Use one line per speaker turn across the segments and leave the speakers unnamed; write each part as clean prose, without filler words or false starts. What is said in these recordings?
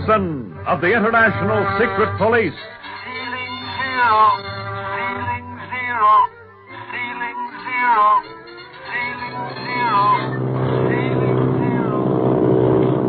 Gibson of the International Secret Police.
Ceiling zero, ceiling zero, ceiling zero, ceiling zero, ceiling zero.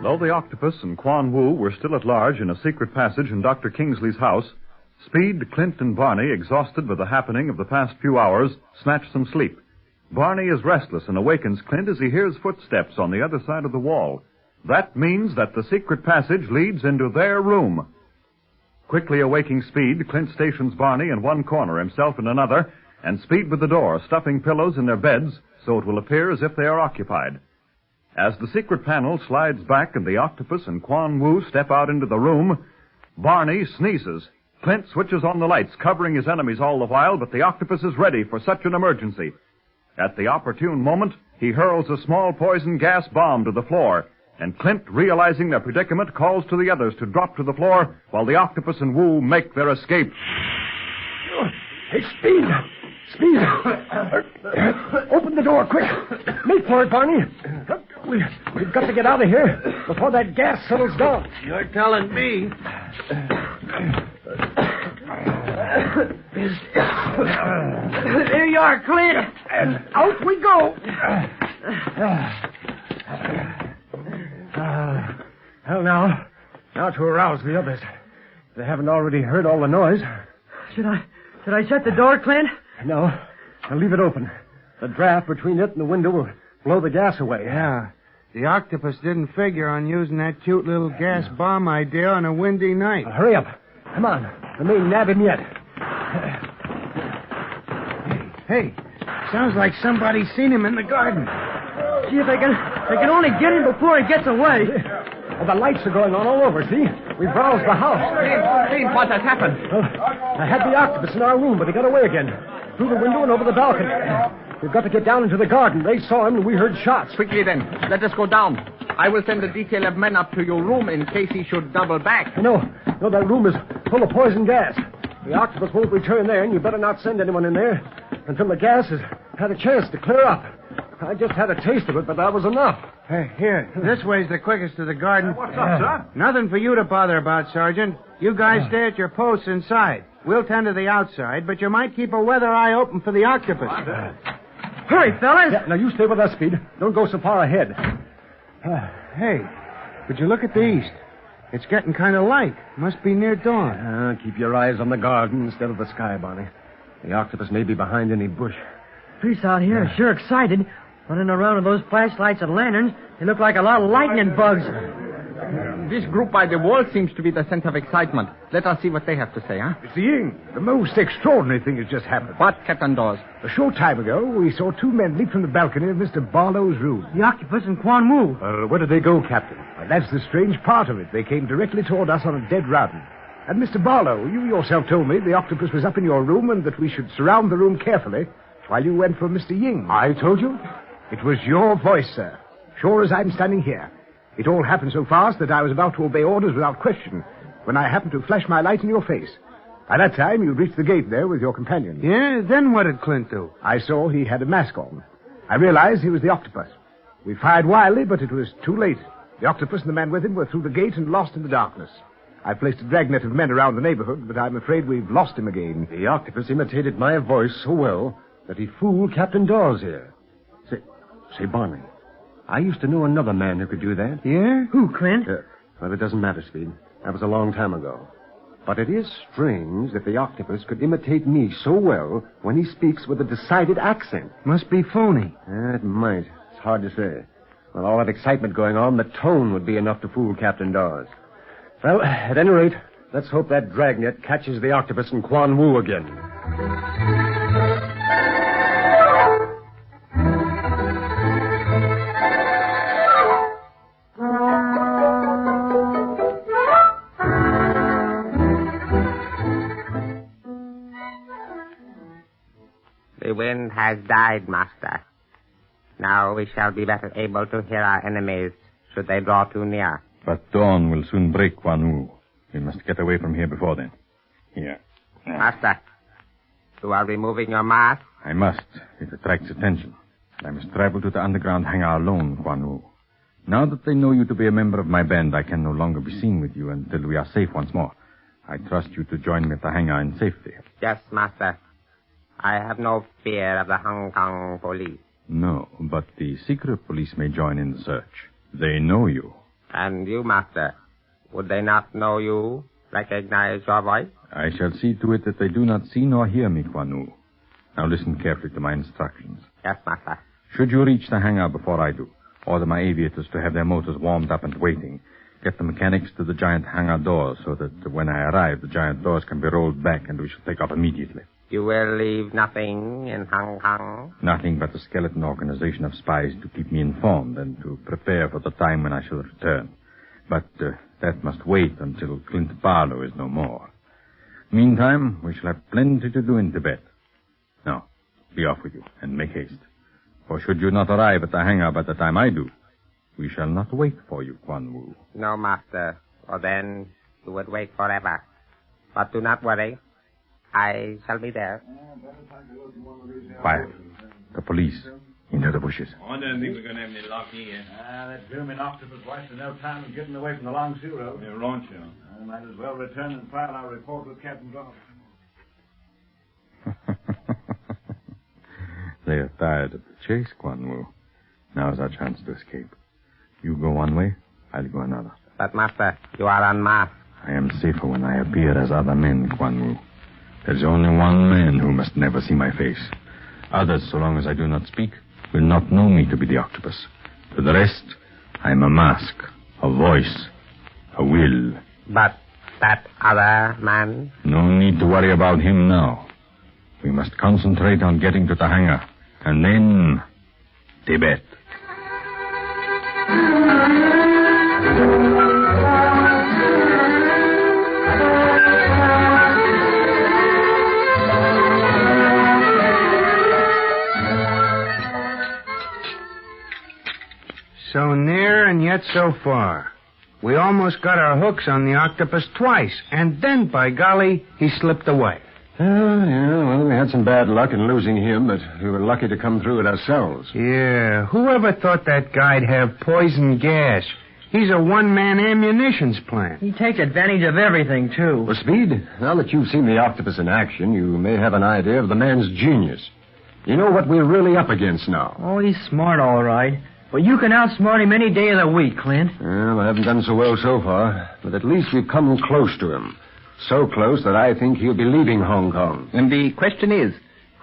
Though the Octopus and Quan Wu were still at large in a secret passage in Dr. Kingsley's house, Speed, Clint, and Barney, exhausted by the happening of the past few hours, snatched some sleep. Barney is restless and awakens Clint as he hears footsteps on the other side of the wall. That means that the secret passage leads into their room. Quickly awaking Speed, Clint stations Barney in one corner, himself in another, and Speed with the door, stuffing pillows in their beds so it will appear as if they are occupied. As the secret panel slides back and the Octopus and Quan Wu step out into the room, Barney sneezes. Clint switches on the lights, covering his enemies all the while, but the Octopus is ready for such an emergency. At the opportune moment, he hurls a small poison gas bomb to the floor, and Clint, realizing their predicament, calls to the others to drop to the floor while the Octopus and Wu make their escape.
Hey, Speed! Speed! Open the door, quick! Make for it, Barney! We've got to get out of here before that gas settles down.
You're telling me.
There you are, Clint! And out we go! Well, now to arouse the others. They haven't already heard all the noise.
Should I shut the door, Clint?
No. I'll leave it open. The draft between it and the window will blow the gas away.
Yeah. The Octopus didn't figure on using that cute little gas bomb idea on a windy night.
Well, hurry up. Come on. We may nab him yet.
Hey, sounds like somebody's seen him in the garden.
See if they can only get him before he gets away.
Well, the lights are going on all over, see? We've roused the house.
Clint, what has happened?
Well, I had the Octopus in our room, but he got away again. Through the window and over the balcony. We've got to get down into the garden. They saw him and we heard shots.
Quickly then, let us go down. I will send a detail of men up to your room in case he should double back.
No, that room is full of poison gas. The Octopus won't return there, and you better not send anyone in there until the gas has had a chance to clear up. I just had a taste of it, but that was enough.
Hey, here, this way's the quickest to the garden.
What's up, sir?
Nothing for you to bother about, Sergeant. You guys stay at your posts inside. We'll tend to the outside, but you might keep a weather eye open for the Octopus.
Hurry, fellas.
Yeah, now you stay with us, Speed. Don't go so far ahead.
Hey, would you look at the east? It's getting kind of light. Must be near dawn.
Keep your eyes on the garden instead of the sky, Barney. The Octopus may be behind any bush.
Police out here are sure excited. Running around with those flashlights and lanterns, they look like a lot of lightning bugs.
This group by the wall seems to be the center of excitement. Let us see what they have to say, huh?
Mr. Ying, the most extraordinary thing has just happened.
What, Captain Dawes?
A short time ago, we saw two men leap from the balcony of Mr. Barlow's room.
The Octopus and Quan Wu.
Where did they go, Captain? Well, that's the strange part of it. They came directly toward us on a dead run. And Mr. Barlow, you yourself told me the Octopus was up in your room and that we should surround the room carefully while you went for Mr. Ying. I told you? It was your voice, sir. Sure as I'm standing here. It all happened so fast that I was about to obey orders without question when I happened to flash my light in your face. By that time, you'd reached the gate there with your companion.
Yeah, then what did Clint do?
I saw he had a mask on. I realized he was the Octopus. We fired wildly, but it was too late. The Octopus and the man with him were through the gate and lost in the darkness. I placed a dragnet of men around the neighborhood, but I'm afraid we've lost him again.
The Octopus imitated my voice so well that he fooled Captain Dawes here. Say, Barney, I used to know another man who could do that.
Yeah?
Who, Clint?
Well, it doesn't matter, Speed. That was a long time ago. But it is strange that the Octopus could imitate me so well when he speaks with a decided accent.
Must be phony.
It might. It's hard to say. With all that excitement going on, the tone would be enough to fool Captain Dawes. Well, at any rate, let's hope that dragnet catches the Octopus and Quan Wu again.
The wind has died, Master. Now we shall be better able to hear our enemies should they draw too near.
But dawn will soon break, Quan Wu. We must get away from here before then. Here.
Master, you are removing your mask?
I must. It attracts attention. I must travel to the underground hangar alone, Quan Wu. Now that they know you to be a member of my band, I can no longer be seen with you until we are safe once more. I trust you to join me at the hangar in safety.
Yes, Master. I have no fear of the Hong Kong police.
No, but the secret police may join in the search. They know you.
And you, Master, would they not know you, recognize your voice?
I shall see to it that they do not see nor hear me, Quan Wu. Now listen carefully to my instructions.
Yes, Master.
Should you reach the hangar before I do, order my aviators to have their motors warmed up and waiting. Get the mechanics to the giant hangar doors so that when I arrive, the giant doors can be rolled back and we shall take off immediately.
You will leave nothing in Hong Kong?
Nothing but a skeleton organization of spies to keep me informed and to prepare for the time when I shall return. But that must wait until Clint Barlow is no more. Meantime, we shall have plenty to do in Tibet. Now, be off with you and make haste. For should you not arrive at the hangar by the time I do, we shall not wait for you, Quan Wu.
No, Master, or then you would wait forever. But do not worry. I shall be there.
Quiet. The police. Into the bushes.
I don't think we're going to have any luck here.
That German Octopus wasted no time in getting away from the Long Sea Road.
Yeah, right, sure.
I might as well return and file our report with Captain Dawes.
They are tired of the chase, Quan Wu. Now's our chance to escape. You go one way, I'll go another.
But, Master, you are unmasked.
I am safer when I appear as other men, Quan Wu. There's only one man who must never see my face. Others, so long as I do not speak, will not know me to be the Octopus. To the rest, I am a mask, a voice, a will.
But that other man?
No need to worry about him now. We must concentrate on getting to the hangar. And then, Tibet.
So near and yet so far. We almost got our hooks on the Octopus twice, and then, by golly, he slipped away.
Well, we had some bad luck in losing him, but we were lucky to come through it ourselves.
Yeah, whoever thought that guy'd have poison gas? He's a one-man ammunitions plant.
He takes advantage of everything, too.
Well, Speed, now that you've seen the Octopus in action, you may have an idea of the man's genius. You know what we're really up against now.
Oh, he's smart, all right. But you can outsmart him any day of the week, Clint.
Well, I haven't done so well so far, but at least we've come close to him. So close that I think he'll be leaving Hong Kong.
And the question is,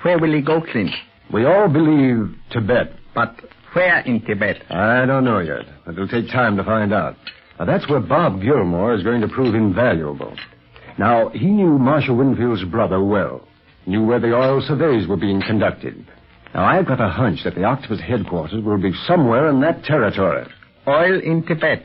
where will he go, Clint?
We all believe Tibet.
But where in Tibet?
I don't know yet. It'll take time to find out. Now, that's where Bob Gilmore is going to prove invaluable. Now, he knew Marcia Winfield's brother well. Knew where the oil surveys were being conducted. Now, I've got a hunch that the Octopus headquarters will be somewhere in that territory.
Oil in Tibet.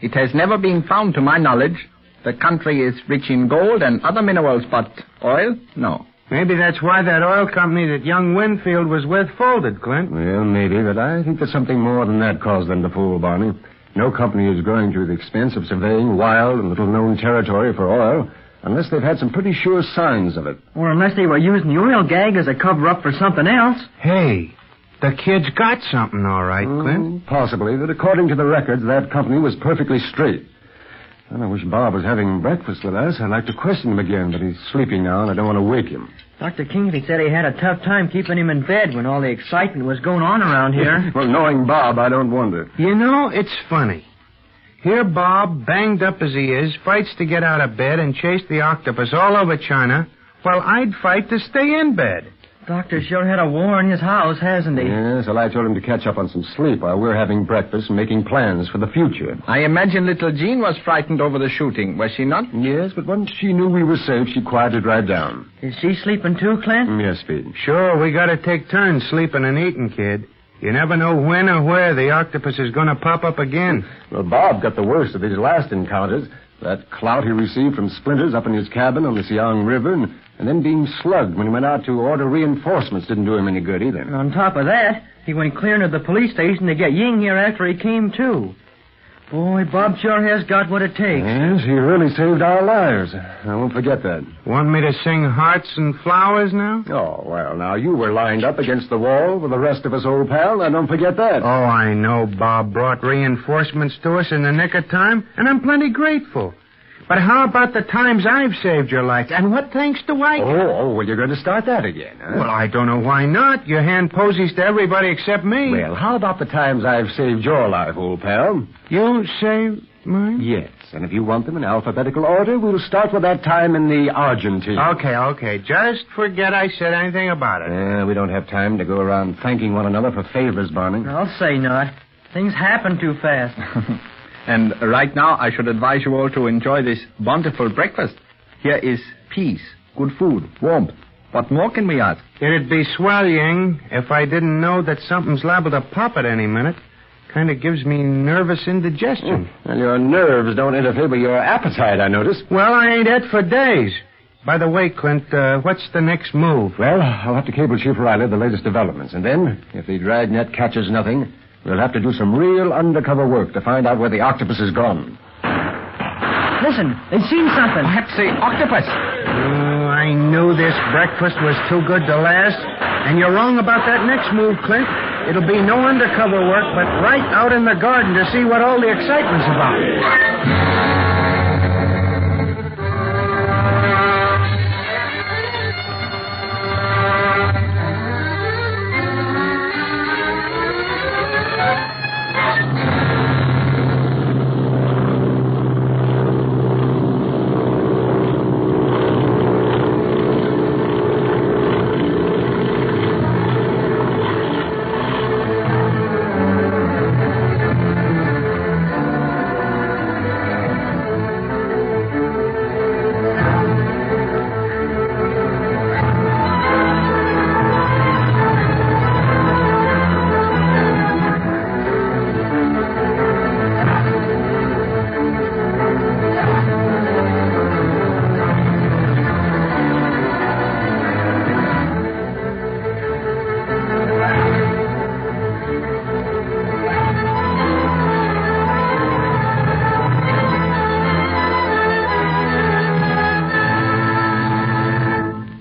It has never been found, to my knowledge. The country is rich in gold and other minerals, but oil? No.
Maybe that's why that oil company that young Winfield was with folded, Clint.
Well, maybe, but I think there's something more than that caused them to fold, Barney. No company is going to the expense of surveying wild and little-known territory for oil unless they've had some pretty sure signs of it.
Or unless they were using the oil gag as a cover-up for something else.
Hey, the kid's got something, all right, Clint.
Possibly, but according to the records, that company was perfectly straight. And I wish Bob was having breakfast with us. I'd like to question him again, but he's sleeping now, and I don't want to wake him.
Dr. Kingsley said he had a tough time keeping him in bed when all the excitement was going on around here.
Well, knowing Bob, I don't wonder.
You know, it's funny. Here Bob, banged up as he is, fights to get out of bed and chase the Octopus all over China, while I'd fight to stay in bed.
Doctor sure had a war in his house, hasn't he?
Yes, well, I told him to catch up on some sleep while we're having breakfast and making plans for the future.
I imagine little Jean was frightened over the shooting, was she not?
Yes, but once she knew we were safe, she quieted right down.
Is she sleeping too, Clint?
Yes, Speed.
Sure, we gotta take turns sleeping and eating, kid. You never know when or where the octopus is gonna pop up again.
Well, Bob got the worst of his last encounters. That clout he received from Splinters up in his cabin on the Siang River, and then being slugged when he went out to order reinforcements didn't do him any good either.
And on top of that, he went clear into the police station to get Ying here after he came to. Boy, Bob sure has got what it takes.
Yes, he really saved our lives. I won't forget that.
Want me to sing Hearts and Flowers now?
Oh, well, now, you were lined up against the wall with the rest of us, old pal. Now, don't forget that.
Oh, I know Bob brought reinforcements to us in the nick of time, and I'm plenty grateful. But how about the times I've saved your life? And what thanks do I get?
Oh, well, you're going to start that again, huh?
Well, I don't know why not. You hand posies to everybody except me.
Well, how about the times I've saved your life, old pal?
You saved mine?
Yes, and if you want them in alphabetical order, we'll start with that time in the Argentine.
Okay. Just forget I said anything about it.
We don't have time to go around thanking one another for favors, Barney.
I'll say not. Things happen too fast.
And right now, I should advise you all to enjoy this bountiful breakfast. Here is peace, good food, warmth. What more can we ask?
It'd be swell, Ying, if I didn't know that something's liable to pop at any minute. Kind of gives me nervous indigestion.
Well, your nerves don't interfere with your appetite, I notice.
Well, I ain't ate for days. By the way, Clint, what's the next move?
Well, I'll have to cable Chief Riley the latest developments. And then, if the dragnet catches nothing, we'll have to do some real undercover work to find out where the octopus is gone.
Listen, they've seen something.
Perhaps the octopus.
Oh, I knew this breakfast was too good to last. And you're wrong about that next move, Clint. It'll be no undercover work, but right out in the garden to see what all the excitement's about.